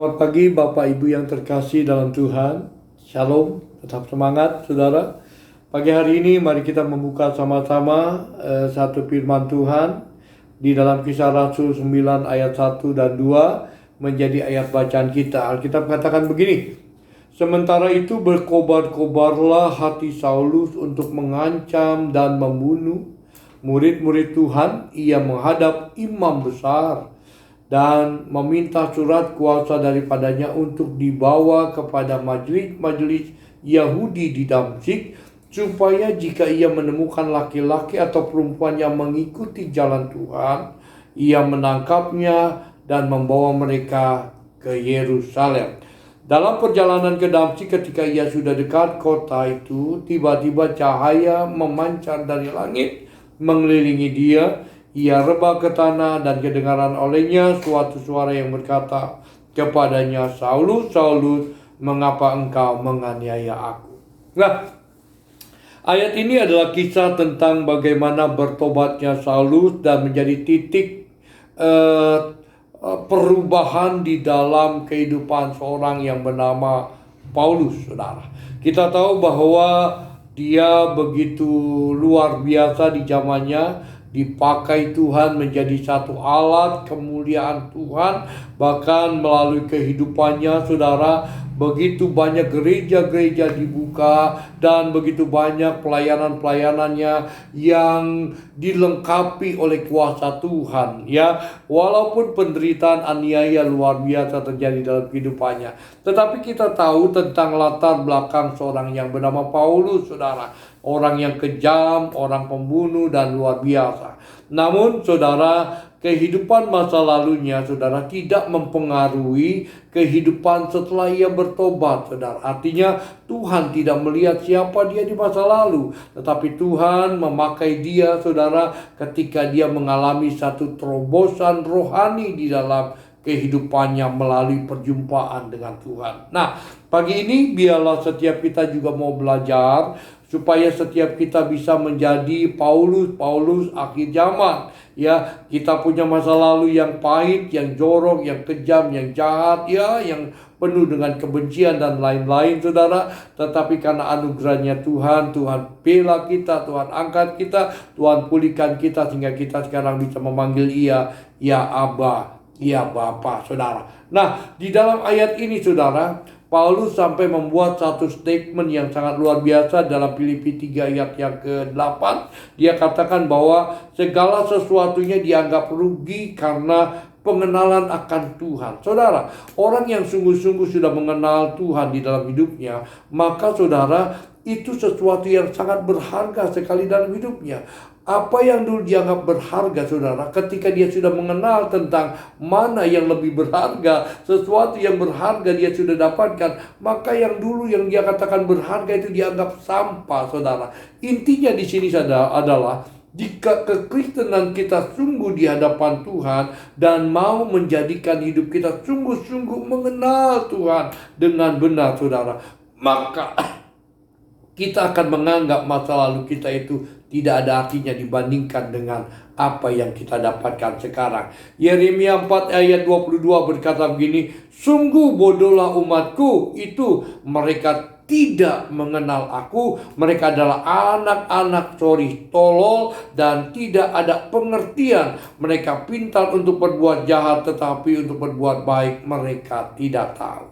Selamat pagi Bapak Ibu yang terkasih dalam Tuhan. Shalom, tetap semangat saudara. Pagi hari ini mari kita membuka sama-sama satu firman Tuhan di dalam Kisah Rasul 9 ayat 1 dan 2 menjadi ayat bacaan kita. Alkitab katakan begini: sementara itu berkobar-kobarlah hati Saulus untuk mengancam dan membunuh murid-murid Tuhan. Ia menghadap imam besar dan meminta surat kuasa daripadanya untuk dibawa kepada majelis-majelis Yahudi di Damsyik, supaya jika ia menemukan laki-laki atau perempuan yang mengikuti jalan Tuhan, ia menangkapnya dan membawa mereka ke Yerusalem. Dalam perjalanan ke Damsyik, ketika ia sudah dekat kota itu, tiba-tiba cahaya memancar dari langit mengelilingi dia. Ia rebah ke tanah dan kedengaran olehnya suatu suara yang berkata kepadanya, "Saulus, Saulus, mengapa engkau menganiaya aku?" Nah, ayat ini adalah kisah tentang bagaimana bertobatnya Saulus dan menjadi titik perubahan di dalam kehidupan seorang yang bernama Paulus, saudara. Kita tahu bahwa dia begitu luar biasa di zamannya, dipakai Tuhan menjadi satu alat kemuliaan Tuhan. Bahkan melalui kehidupannya, saudara, begitu banyak gereja-gereja dibuka dan begitu banyak pelayanan-pelayanannya yang dilengkapi oleh kuasa Tuhan, ya. Walaupun penderitaan aniaya luar biasa terjadi dalam kehidupannya, tetapi kita tahu tentang latar belakang seorang yang bernama Paulus, saudara. Orang yang kejam, orang pembunuh dan luar biasa. Namun saudara, kehidupan masa lalunya, saudara, tidak mempengaruhi kehidupan setelah ia bertobat, saudara. Artinya Tuhan tidak melihat siapa dia di masa lalu, tetapi Tuhan memakai dia, saudara, ketika dia mengalami satu terobosan rohani di dalam kehidupannya melalui perjumpaan dengan Tuhan. Nah, pagi ini biarlah setiap kita juga mau belajar supaya setiap kita bisa menjadi Paulus akhir zaman. Ya, kita punya masa lalu yang pahit, yang jorok, yang kejam, yang jahat, ya, yang penuh dengan kebencian dan lain-lain, saudara. Tetapi karena anugerahnya Tuhan, Tuhan bela kita, Tuhan angkat kita, Tuhan pulihkan kita sehingga kita sekarang bisa memanggil Ia, ya Abba, ya Bapa, saudara. Nah, di dalam ayat ini, saudara, Paulus sampai membuat satu statement yang sangat luar biasa dalam Filipi 3 ayat yang ke-8. Dia katakan bahwa segala sesuatunya dianggap rugi karena pengenalan akan Tuhan. Saudara, orang yang sungguh-sungguh sudah mengenal Tuhan di dalam hidupnya, maka saudara, itu sesuatu yang sangat berharga sekali dalam hidupnya. Apa yang dulu dianggap berharga, saudara, ketika dia sudah mengenal tentang mana yang lebih berharga, sesuatu yang berharga dia sudah dapatkan, maka yang dulu yang dia katakan berharga itu dianggap sampah, saudara. Intinya di sini adalah jika kekristenan kita sungguh di hadapan Tuhan dan mau menjadikan hidup kita sungguh-sungguh mengenal Tuhan dengan benar, saudara, maka kita akan menganggap masa lalu kita itu tidak ada artinya dibandingkan dengan apa yang kita dapatkan sekarang. Yeremia 4 ayat 22 berkata begini, "Sungguh bodohlah umatku itu, mereka tidak mengenal aku. Mereka adalah anak-anak tolol dan tidak ada pengertian. Mereka pintar untuk berbuat jahat, tetapi untuk berbuat baik mereka tidak tahu."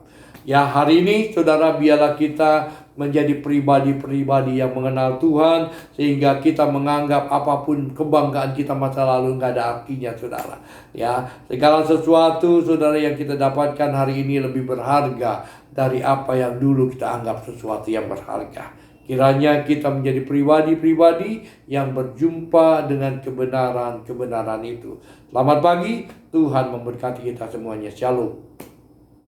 Ya, hari ini saudara, biarlah kita menjadi pribadi-pribadi yang mengenal Tuhan, sehingga kita menganggap apapun kebanggaan kita masa lalu nggak ada artinya, saudara. Ya, segala sesuatu, saudara, yang kita dapatkan hari ini lebih berharga dari apa yang dulu kita anggap sesuatu yang berharga. Kiranya kita menjadi pribadi-pribadi yang berjumpa dengan kebenaran-kebenaran itu. Selamat pagi, Tuhan memberkati kita semuanya. Shalom.